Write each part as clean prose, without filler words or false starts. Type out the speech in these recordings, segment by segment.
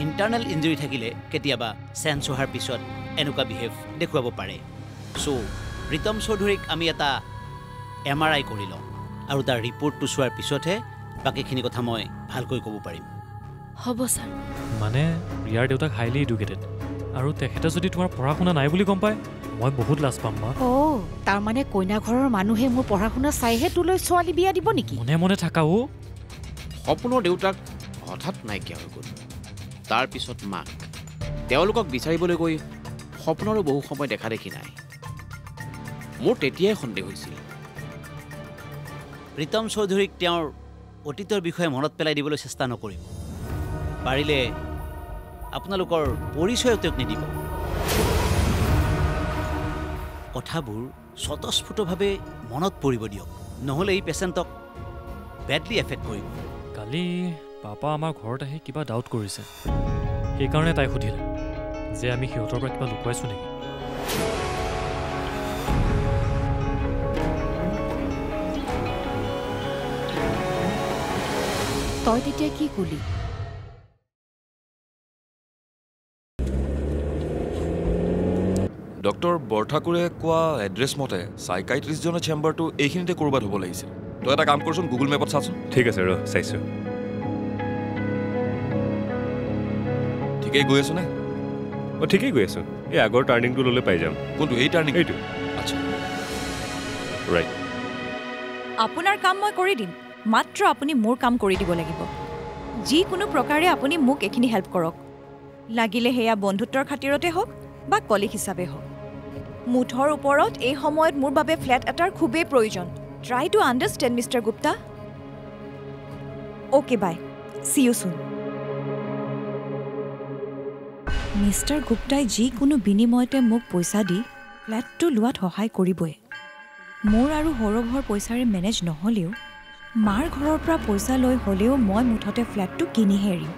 Internal injury থাকিলে কেতিয়াবা change হোৱাৰ পিছত এনেকুৱা বিহেভ দেখুৱাব পাৰে চ' প্ৰীতম চৌধুৰীক আমি এটা MRI কৰি লওঁ আৰু তাৰ ৰিপৰ্টটো চোৱাৰ পিছতহে বাকীখিনি কথা মই ভালকৈ ক'ব পাৰিম হ'ব ছাৰ মানে ৰিয়াৰ দেউতাক হাইলি এডুকেটেড আৰু তেখেতে যদি তোমাৰ পঢ়া শুনা নাই বুলি গম পায় মই বহুত লাজ পাম মা তাৰ মানে কইনা ঘৰৰ মানুহে মোৰ পঢ়া শুনা চাইহে তোলৈ ছোৱালী বিয়া দিব নেকি মনে মনে থাকা সপোনৰ দেউতাক হঠাৎ নাইকিয়া হৈ গ'ল তাৰ পিছত মাক তেওঁলোকক বিচাৰিবলৈ গৈ সপোনৰো বহু সময় দেখা দেখি নাই মোৰ তেতিয়াই সন্দেহ হৈছিল প্ৰীতম চৌধুৰীক তেওঁৰ অতীতৰ বিষয়ে মনত পেলাই দিবলৈ চেষ্টা নকৰিব পাৰিলে আপোনালোকৰ পৰিচয় তেওঁক নিদিব কথাবোৰ স্বতঃস্ফূৰ্তভাৱে মনত পৰিব দিয়ক নহ'লে এই পেচেণ্টক বেডলি এফেক্ট কৰিব কালি পাপা আমাৰ ঘৰত আহি কিবা ডাউট কৰিছে সেইকাৰণে তাই সুধিলে যে আমি সিহঁতৰ পৰা কিবা লুকুৱাইছোঁ নেকি তই তেতিয়া কি কলি ডক্টৰ বৰঠাকুৰে কোৱা এড্ৰেছ মতে সাইকাইট্ৰিষ্টজনৰ চেম্বাৰটো এইখিনিতে ক'ৰবাত হ'ব লাগিছিল তই এটা কাম কৰচোন গুগল মেপত চাচোন ঠিক আছে ৰ চাইছোঁ ঠিকেই গৈ আছো নে ঠিকেই গৈ আছোঁ এই আগৰ টাৰ্ণিংটো ল'লে পাই যাম কোনটো এই টাৰ্ণিং এইটো আচ্ছা ৰাইট আপোনাৰ কাম মই কৰি দিম মাত্ৰ আপুনি মোৰ কাম কৰি দিব লাগিব যিকোনো প্ৰকাৰে আপুনি মোক এইখিনি হেল্প কৰক লাগিলে সেয়া বন্ধুত্বৰ খাতিৰতে হওক বা কলিগ হিচাপে হওক মুঠৰ ওপৰত এই সময়ত মোৰ বাবে ফ্লেট এটাৰ খুবেই প্ৰয়োজন try to understand mister Gupta okay bye C you soon mister গুপ্তাই যিকোনো বিনিময়তে মোক পইচা দি ফ্লেটটো লোৱাত সহায় কৰিবই মোৰ আৰু সৌৰভৰ পইচাৰে মেনেজ নহ'লেও মাৰ ঘৰৰ পৰা পইচা লৈ হ'লেও মই মুঠতে ফ্লেটটো কিনিহে এৰিম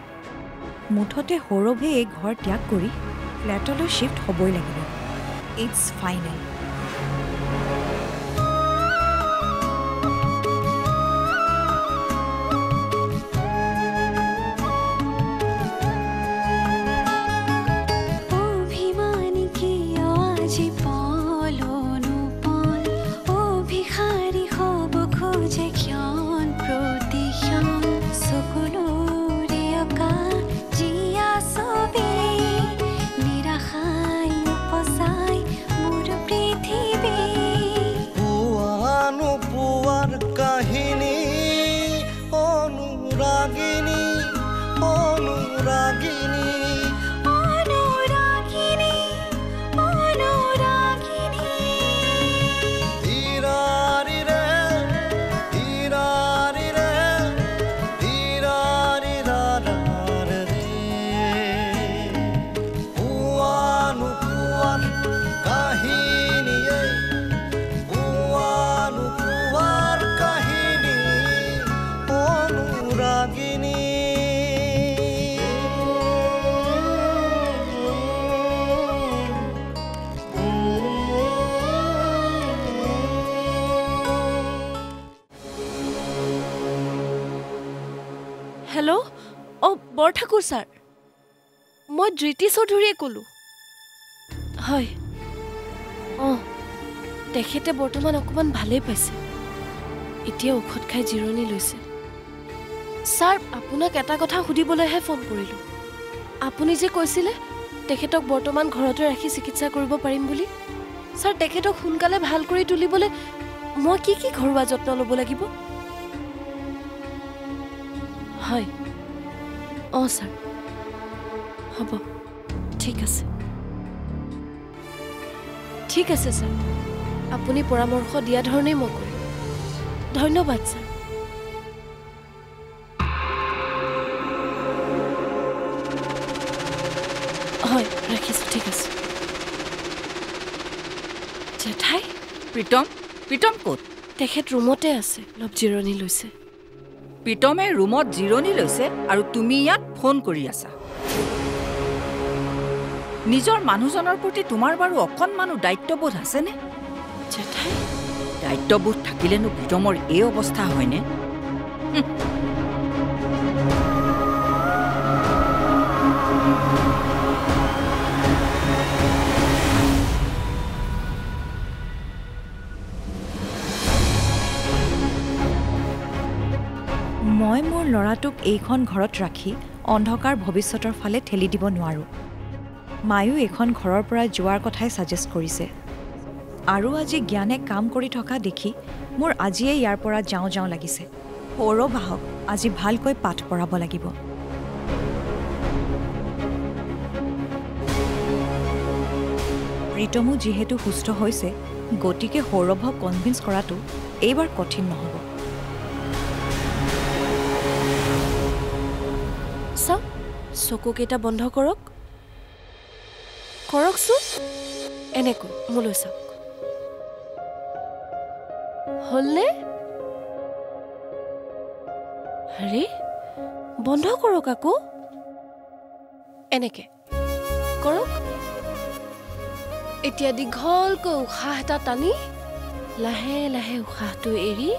মুঠতে সৌৰভে এই ঘৰ ত্যাগ কৰি ফ্লেটলৈ শ্বিফ্ট হ'বই লাগিব it's final hello' Borthakur sir মই ধৃতি চৌধুৰীয়ে ক'লোঁ হয় তেখেতে বৰ্তমান অকণমান ভালেই পাইছে এতিয়া ঔষধ খাই জিৰণি লৈছে ছাৰ আপোনাক এটা কথা সুধিবলৈহে ফোন কৰিলোঁ আপুনি যে কৈছিলে তেখেতক বৰ্তমান ঘৰতে ৰাখি চিকিৎসা কৰিব পাৰিম বুলি ছাৰ তেখেতক সোনকালে ভাল কৰি তুলিবলৈ মই কি ঘৰুৱা যত্ন ল'ব লাগিব হয় ছাৰ হ'ব ঠিক আছে ছাৰ আপুনি পৰামৰ্শ দিয়া ধৰণেই মই কৰিম ধন্যবাদ ছাৰ হয় ৰাখিছোঁ ঠিক আছে জেঠাই প্ৰীতম ক'ত তেখেত ৰুমতে আছে অলপ জিৰণি লৈছে প্ৰীতমে ৰুমত জিৰণি লৈছে আৰু তুমি ইয়াত ফোন কৰি আছা নিজৰ মানুহজনৰ প্ৰতি তোমাৰ বাৰু অকণমানো দায়িত্ববোধ আছেনে জেঠাই দায়িত্ববোধ থাকিলেনো প্ৰীতমৰ এই অৱস্থা হয়নে ল'ৰাটোক এইখন ঘৰত ৰাখি অন্ধকাৰ ভৱিষ্যতৰ ফালে ঠেলি দিব নোৱাৰোঁ। মায়েও এইখন ঘৰৰ পৰা যোৱাৰ কথাই ছাজেষ্ট কৰিছে। আৰু আজি জ্ঞানে কাম কৰি থকা দেখি মোৰ আজিয়ে ইয়াৰ পৰা যাওঁ যাওঁ লাগিছে। সৌৰভ আহক, আজি ভালকৈ পাঠ পঢ়াব লাগিব। প্ৰীতমো যিহেতু সুস্থ হৈছে, গতিকে সৌৰভক কনভিন্স কৰাটো এইবাৰ কঠিন নহ'ব। চাওক, চকুকেইটা বন্ধ কৰক। কৰকচোন এনেকৈ মোলৈ চাওক। হ'লনে? আৰে বন্ধ কৰক আকৌ। এনেকে কৰক। এতিয়া দীঘলকৈ উশাহ এটা টানি লাহে লাহে উশাহটো এৰি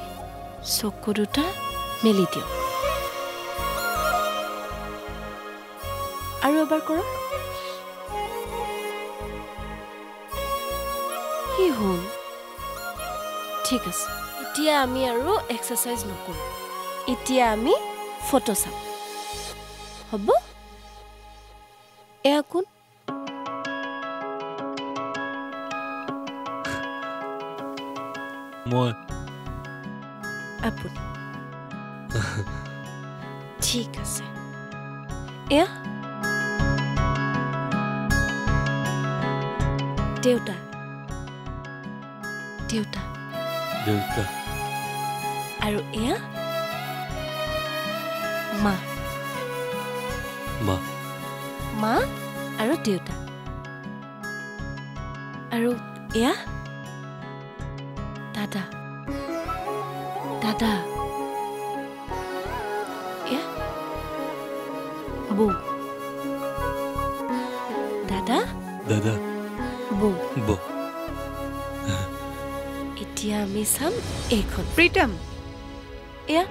চকু দুটা মেলি দিয়ক। আৰু এবাৰ কৰক। কি হ'ল? ঠিক আছে, এতিয়া আমি আৰু এক্সাৰচাইজ নকৰোঁ। এতিয়া আমি ফটো চাম, হ'ব? এয়া কোন? মই আপুনি। ঠিক আছে, এয়া দেউতা। দেউতা দেউতা। আৰু এয়া মা। মা। মা আৰু দেউতা। আৰু এয়া দাদা। দাদা। এয়া বৌ। দাদা। দাদা। বৌ। বৌ। এতিয়া আমি চাম এইখন। প্ৰীতম, এয়া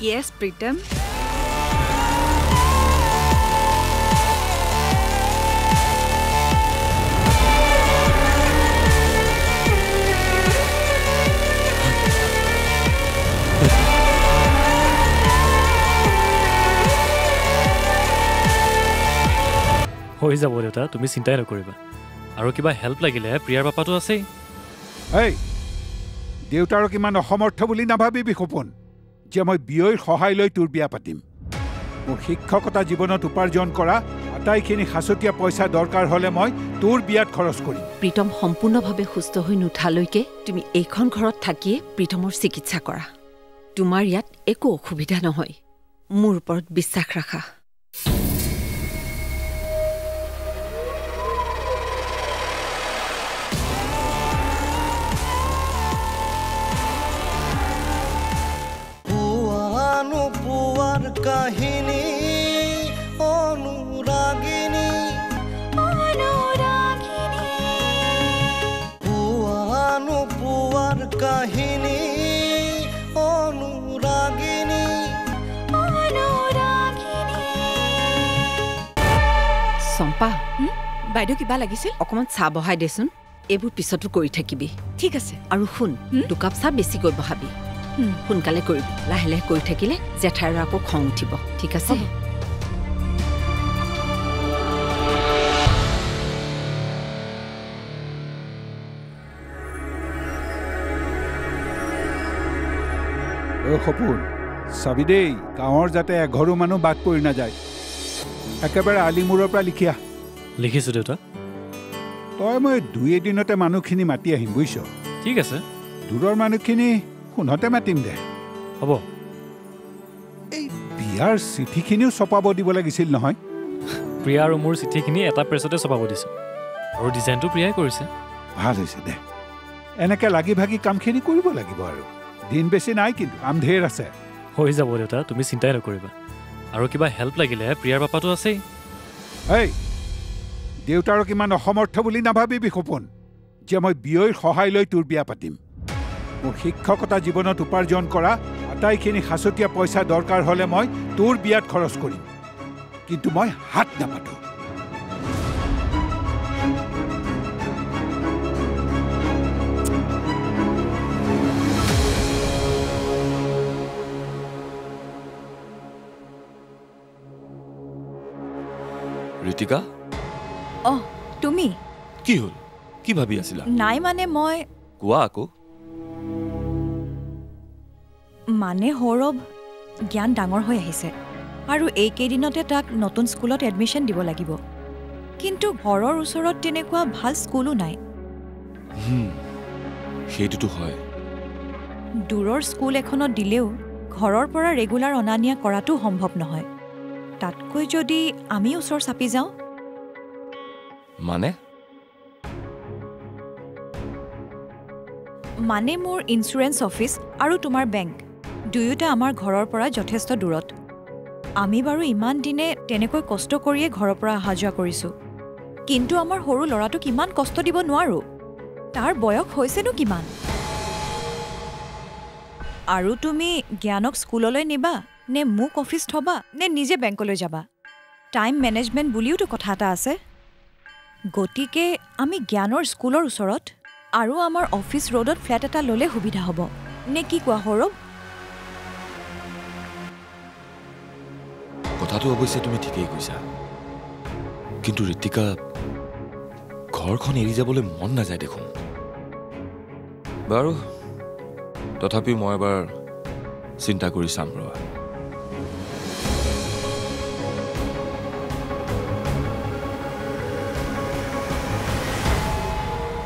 য়েছ প্ৰীতম। হৈ যাব দেউতা, তুমি চিন্তাই নকৰিবা। আৰু কিবা হেল্প লাগিলে প্ৰিয়াৰ পাপাটো আছেই। এই দেউতাৰ কিমান অসমৰ্থ বুলি নাভাবিবি সপোন যে মই বিয়ৈৰ সহায় লৈ তোৰ বিয়া পাতিম। মোৰ শিক্ষকতা জীৱনত উপাৰ্জন কৰা আটাইখিনি সাঁচতীয়া পইচা দৰকাৰ হ'লে মই তোৰ বিয়াত খৰচ কৰিম। প্ৰীতম সম্পূৰ্ণভাৱে সুস্থ হৈ নুঠালৈকে তুমি এইখন ঘৰত থাকিয়ে প্ৰীতমৰ চিকিৎসা কৰা। তোমাৰ ইয়াত একো অসুবিধা নহয়, মোৰ ওপৰত বিশ্বাস ৰাখা। কাহিনী অনুৰাগিনী অনুৰাগিনী পুৱাৰ কাহিনী অনুৰাগিনী অনুৰাগিনী। চম্পা, বাইদেউ কিবা লাগিছিল? অকণমান চাহ বহাই দেচোন, এইবোৰ পিছতো কৰি থাকিবি। ঠিক আছে। আৰু শুন, দুকাপ চাহ বেছিকৈ বহাবি। সোনকালে কৰিবি, লাহে লাহে কৰি থাকিলে জেঠাইৰ আকৌ খং উঠিব। ঠিক আছে? সপোন চাবি দেই, গাঁৱৰ যাতে এঘৰো মানুহ বাদ পৰি নাযায়। একেবাৰে আলিমূৰৰ পৰা লিখি আহ। লিখিছোঁ দেউতা। তই মই 2 এদিনতে মানুহখিনি মাতি আহিম, বুজিছ? ঠিক আছে। দূৰৰ মানুহখিনি শুনতে মাতিম দে। হ'ব। এই বিয়াৰ চিঠিখিনিও ছপাব দিব লাগিছিল নহয়? প্ৰিয়া আৰু মোৰ চিঠিখিনি এটা প্ৰেছতে ছপাব দিছোঁ, আৰু ডিজাইনটো প্ৰিয়াই কৰিছে। ভাল হৈছে দে। এনেকৈ লাগি ভাগি কামখিনি কৰিব লাগিব আৰু। দিন বেছি নাই, কিন্তু কাম ঢেৰ আছে। হৈ যাব দেউতা, তুমি চিন্তাই নকৰিবা। আৰু কিবা হেল্প লাগিলে প্ৰিয়াৰ পাপাটো আছেই। এই দেউতাৰক ইমান অসমৰ্থ বুলি নাভাবিবি সপোন যে মই বিয়ৈৰ সহায় লৈ তোৰ বিয়া পাতিম মোৰ শিক্ষকতা জীৱনত উপাৰ্জন কৰা আটাইখিনি সাঁচতীয়া পইচা দৰকাৰ হ'লে মই তোৰ বিয়াত খৰচ কৰিম কিন্তু মই হাত নাপাতো ঋতিকা তুমি কি হ'ল কি ভাবি আছিলা নাই মানে মই কোৱা আকৌ মানে সৌৰভ জ্ঞান ডাঙৰ হৈ আহিছে আৰু এইকেইদিনতে তাক নতুন স্কুলত এডমিশ্যন দিব লাগিব কিন্তু ঘৰৰ ওচৰত তেনেকুৱা ভাল স্কুলো নাই সেইটোতো হয় দূৰৰ স্কুল এখনত দিলেও ঘৰৰ পৰা ৰেগুলাৰ অনা নিয়া কৰাটো সম্ভৱ নহয় তাতকৈ যদি আমি ওচৰ চাপি যাওঁ মানে মোৰ ইঞ্চুৰেঞ্চ অফিচ আৰু তোমাৰ বেংক দুয়োটা আমাৰ ঘৰৰ পৰা যথেষ্ট দূৰত আমি বাৰু ইমান দিনে তেনেকৈ কষ্ট কৰিয়ে ঘৰৰ পৰা অহা যোৱা কৰিছোঁ কিন্তু আমাৰ সৰু ল'ৰাটোক ইমান কষ্ট দিব নোৱাৰোঁ তাৰ বয়স হৈছেনো কিমান আৰু তুমি জ্ঞানক স্কুললৈ নিবা নে মোক অফিচ থবা নে নিজে বেংকলৈ যাবা টাইম মেনেজমেণ্ট বুলিওতো কথা এটা আছে গতিকে আমি জ্ঞানৰ স্কুলৰ ওচৰত আৰু আমাৰ অফিচ ৰোডত ফ্লেট এটা ল'লে সুবিধা হ'ব নে কি কোৱা সৌৰভ কথাটো অৱশ্যে তুমি ঠিকেই কৈছা কিন্তু ঋতিকা ঘৰখন এৰি যাবলৈ মন নাযায় দেখোন বাৰু তথাপি মই এবাৰ চিন্তা কৰি চাম ৰ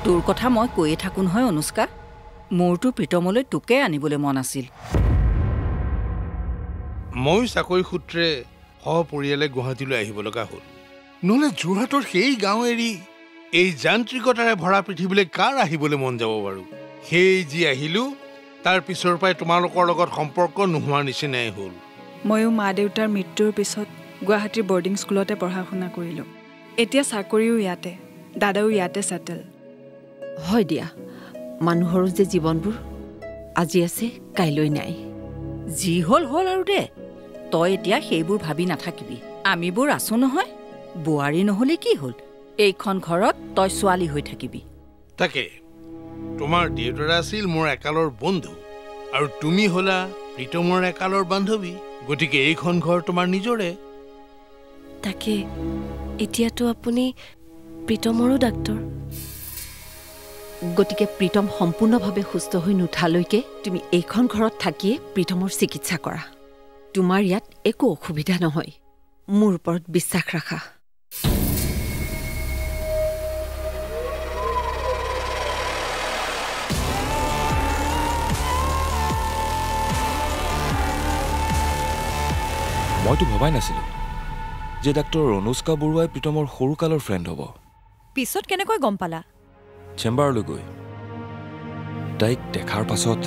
তোৰ কথা মই কৈয়ে থাকোঁ নহয় অনুষ্কা মোৰতো প্ৰীতমলৈ তোকে আনিবলৈ মন আছিল মই চাকৰি সূত্ৰে সপৰিয়ালে গুৱাহাটীলৈ আহিব লগা হ'ল নহ'লে যোৰহাটৰ সেই গাঁও এৰি এই যান্ত্ৰিকতাৰে ভৰা পৃথিৱীলৈ কাৰ আহিবলৈ মন যাব বাৰু সেই যি আহিলোঁ তাৰ পিছৰ পৰাই তোমালোকৰ লগত সম্পৰ্ক নোহোৱাৰ নিচিনাই হ'ল ময়ো মা দেউতাৰ মৃত্যুৰ পিছত গুৱাহাটীৰ বৰ্ডিং স্কুলতে পঢ়া শুনা কৰিলোঁ এতিয়া চাকৰিও ইয়াতে দাদাও ইয়াতে ছেটেল হয় দিয়া মানুহৰ যে জীৱনবোৰ আজি আছে কাইলৈ নাই যি হ'ল হ'ল আৰু দে তই এতিয়া সেইবোৰ ভাবি নাথাকিবি আমিবোৰ আছো নহয় বোৱাৰী নহ'লে কি হ'ল এইখন ঘৰত তই ছোৱালী হৈ থাকিবি তাকে তোমাৰ দেউতাৰা আছিল মোৰ একালৰ বন্ধু আৰু তুমি হ'লা প্ৰীতমৰ একালৰ বান্ধৱী গতিকে এইখন ঘৰ তোমাৰ নিজৰে তাকে এতিয়াতো আপুনি প্ৰীতমৰো ডাক্তৰ গতিকে প্ৰীতম সম্পূৰ্ণভাৱে সুস্থ হৈ নুঠালৈকে তুমি এইখন ঘৰত থাকিয়ে প্ৰীতমৰ চিকিৎসা কৰা তোমাৰ ইয়াত একো অসুবিধা নহয় মোৰ ওপৰত বিশ্বাস ৰাখা মইতো ভবাই নাছিলোঁ যে ডাক্তৰ অনুষ্কা বৰুৱাই প্ৰীতমৰ সৰুকালৰ ফ্ৰেণ্ড হ'ব পিছত কেনেকৈ গম পালা চেম্বাৰলৈ গৈ তাইক দেখাৰ পাছত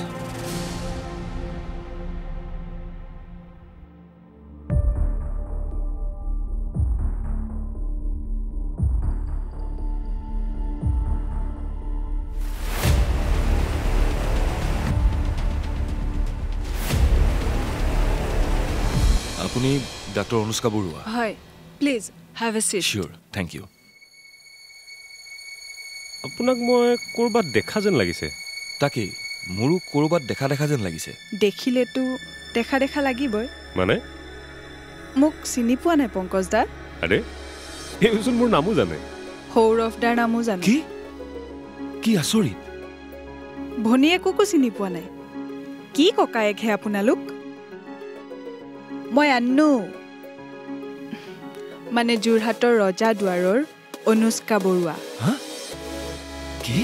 আপুনি ডাক্তৰ অনুষ্কা বৰুৱা হয় প্লিজ হেভ এ চিট চিয়'ৰ থেংক ইউ আপোনাক মই ক'ৰবাত দেখা যেন লাগিছে তাকেই মোৰো ক'ৰবাত দেখা দেখা যেন লাগিছে দেখিলেতো দেখা দেখা লাগিবই মানে মোক চিনি পোৱা নাই পংকজ দা আৰে এইচোন মোৰ নামো জানে সৌৰভ দাৰ নামো জানে কি আচৰিত ভনীয়েককো চিনি পোৱা নাই কি ককায়েকহে আপোনালোক মই আন্নু মানে যোৰহাটৰ ৰজা দুৱাৰৰ অনুষ্কা বৰুৱা কি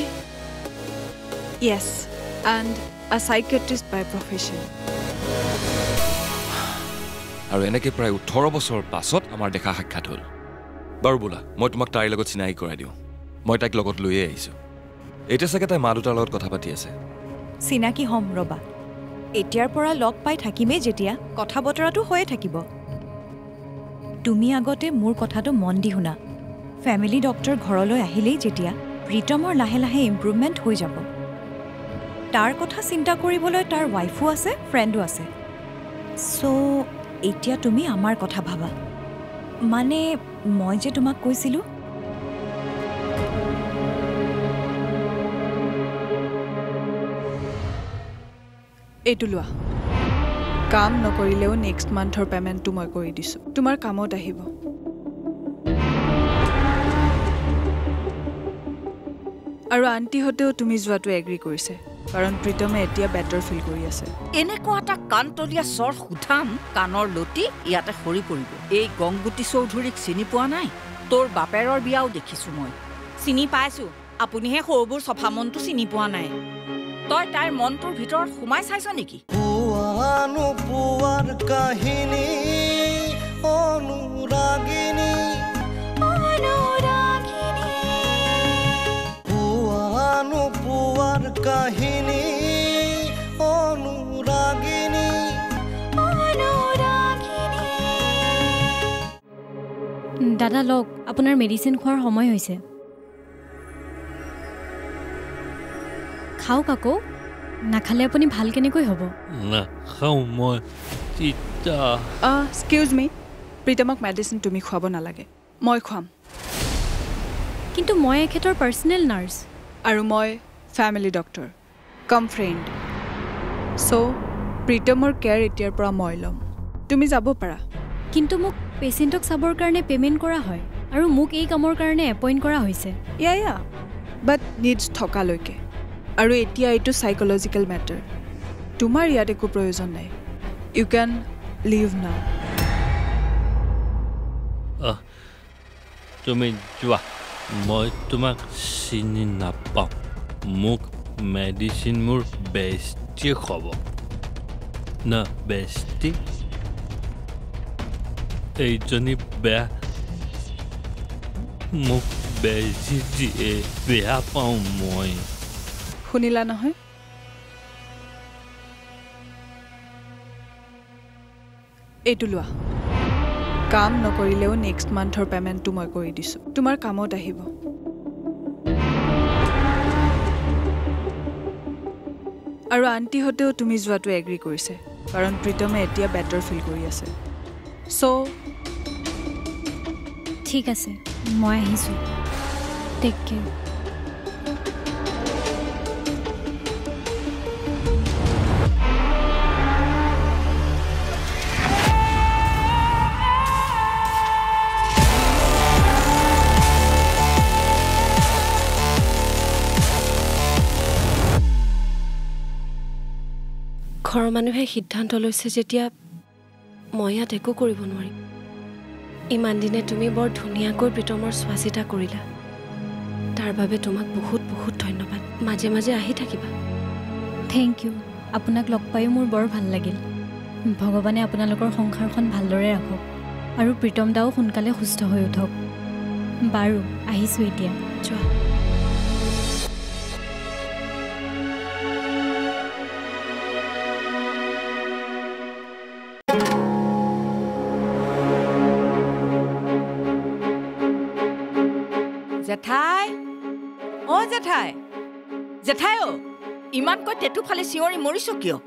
Yes, and a psychiatrist by profession. আৰু এনেকৈ প্ৰায় 18 বছৰ পাছত আমাৰ দেখা সাক্ষাৎ হ'ল বাৰু বোলা মই তোমাক তাইৰ লগত চিনাকি কৰাই দিওঁ মই তাইক লগত লৈয়ে আহিছোঁ এতিয়া চাগে তাই মা দেউতাৰ লগত কথা পাতি আছে চিনাকি হ'ম ৰবা এতিয়াৰ পৰা লগ পাই থাকিমেই যেতিয়া কথা বতৰাটো হৈয়ে থাকিব তুমি আগতে মোৰ কথাটো মন দি শুনা ফেমিলি ডক্টৰ ঘৰলৈ আহিলেই যেতিয়া প্ৰীতমৰ লাহে লাহে ইম্প্ৰুভমেণ্ট হৈ যাব তাৰ কথা চিন্তা কৰিবলৈ তাৰ ৱাইফো আছে ফ্ৰেণ্ডো আছে চ' এতিয়া তুমি আমাৰ কথা ভাবা মানে মই যে তোমাক কৈছিলোঁ এইটো লোৱা কাম নকৰিলেও নেক্সট মান্থৰ পে'মেণ্টটো মই কৰি দিছোঁ তোমাৰ কামত আহিব আৰু আণ্টিহঁতেও তুমি যোৱাটো এগ্ৰী কৰিছে কাৰণ প্ৰীতমে এতিয়া বেটাৰ ফিল কৰি আছে এনেকুৱা এটা কাণতলীয়া চৰ সুধাম কাণৰ লতি ইয়াতে সৰি পৰিব এই গংগুটি চৌধুৰীক চিনি পোৱা নাই তোৰ বাপেৰৰ বিয়াও দেখিছোঁ মই চিনি পাইছোঁ আপুনিহে সৰুবোৰ চফা মনটো চিনি পোৱা নাই তই তাইৰ মনটোৰ ভিতৰত সোমাই চাইছ নেকি পোৱাৰ কাহিনী অনুৰাগিনী পোৱাৰ কাহিনী অনুৰাগিনী দাদা লওক আপোনাৰ মেডিচিন খোৱাৰ সময় হৈছে খাওক আকৌ নাখালে আপুনি ভাল কেনেকৈ হ'ব নাখাওঁ মই এক্সকিউজ মি প্ৰীতমক মেডিচিন তুমি খুৱাব নালাগে মই খুৱাম কিন্তু মই এখেতৰ পাৰ্চনেল নাৰ্ছ আৰু মই ফেমিলি ডক্টৰ কাম ফ্ৰেণ্ড চ' প্ৰীতমৰ কেয়াৰ এতিয়াৰ পৰা মই ল'ম তুমি যাব পাৰা কিন্তু মোক পেচেণ্টক চাবৰ কাৰণে পে'মেণ্ট কৰা হয় আৰু মোক এই কামৰ কাৰণে এপইণ্ট কৰা হৈছে ইয়া বাট নিডছ থকালৈকে আৰু এতিয়া এইটো চাইকলজিকেল মেটাৰ তোমাৰ ইয়াত একো প্ৰয়োজন নাই ইউ কেন লিভ নাও তুমি যোৱা মই তোমাক চিনি নাপাওঁ মোক মেডিচিন মোৰ বেষ্টিয়ে খুৱাব না বেষ্টি এইজনী বেয়া মোক বেজি দিয়ে বেয়া পাওঁ মই শুনিলা নহয় এইটো লোৱা কাম নকৰিলেও নেক্সট মান্থৰ পে'মেণ্টটো মই কৰি দিছোঁ তোমাৰ কামত আহিব আৰু আণ্টিহঁতেও তুমি যোৱাটো এগ্ৰী কৰিছে কাৰণ প্ৰীতমে এতিয়া বেটাৰ ফিল কৰি আছে চ' ঠিক আছে মই আহিছোঁ টেক কেয়াৰ ঘৰৰ মানুহে সিদ্ধান্ত লৈছে যেতিয়া মই ইয়াত একো কৰিব নোৱাৰিম ইমান দিনে তুমি বৰ ধুনীয়াকৈ প্ৰীতমৰ চোৱা চিতা কৰিলা তাৰ বাবে তোমাক বহুত বহুত ধন্যবাদ মাজে মাজে আহি থাকিবা থেংক ইউ আপোনাক লগ পায়ো মোৰ বৰ ভাল লাগিল ভগৱানে আপোনালোকৰ সংসাৰখন ভালদৰে ৰাখক আৰু প্ৰীতম দাও সোনকালে সুস্থ হৈ উঠক বাৰু আহিছোঁ এতিয়া যোৱা জেঠাই অ' জেঠাই জেঠাই অ' ইমানকৈ টেটু ফালে চিঞৰি মৰিছো কিয়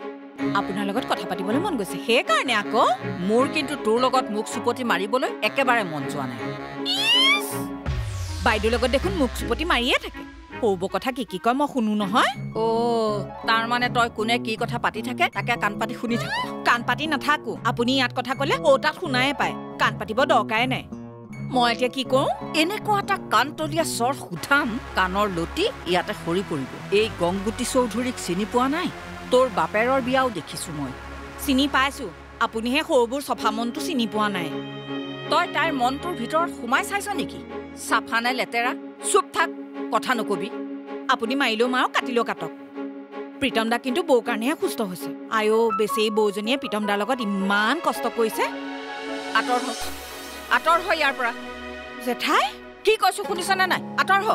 আপোনাৰ লগত কথা পাতিবলৈ মন গৈছে সেইকাৰণে আকৌ মোৰ কিন্তু তোৰ লগত মুখ চুপতি মাৰিবলৈ একেবাৰে মন যোৱা নাই বাইদেউৰ লগত দেখোন মুখ চুপতি মাৰিয়ে থাকে সৌব কথা কি কি কয় মই শুনো নহয় অ' তাৰমানে তই কোনে কি কথা পাতি থাকে তাকে কাণ পাতি শুনি থাকো কাণ পাতি নাথাকো আপুনি ইয়াত কথা ক'লে অ' তাত শুনায়ে পায় কাণ পাতিব দৰকাৰে নাই মই এতিয়া কি কৰোঁ এনেকুৱা এটা কাণতলীয়া চৰ সুধাম কাণৰ লতি ইয়াতে সৰি পৰিব এই গংগুটি চৌধুৰীক চিনি পোৱা নাই তোৰ বাপেৰৰ বিয়াও দেখিছোঁ মই চিনি পাইছোঁ আপুনিহে সৰুবোৰ চফা মনটো চিনি পোৱা নাই তই তাইৰ মনটোৰ ভিতৰত সোমাই চাইছ নেকি চাফা নে লেতেৰা চুপ থাক কথা নকবি আপুনি মাৰিলেও মাৰক কাটিলেও কাটক প্ৰীতম দা কিন্তু বৌ কাৰণেহে সুস্থ হৈছে আইঅ' বেছি বৌজনীয়ে প্ৰীতম দাৰ লগত ইমান কষ্ট কৰিছে আঁতৰ হ ইয়াৰ পৰা জেঠাই কি কৈছো শুনিছনে নাই আঁতৰ হ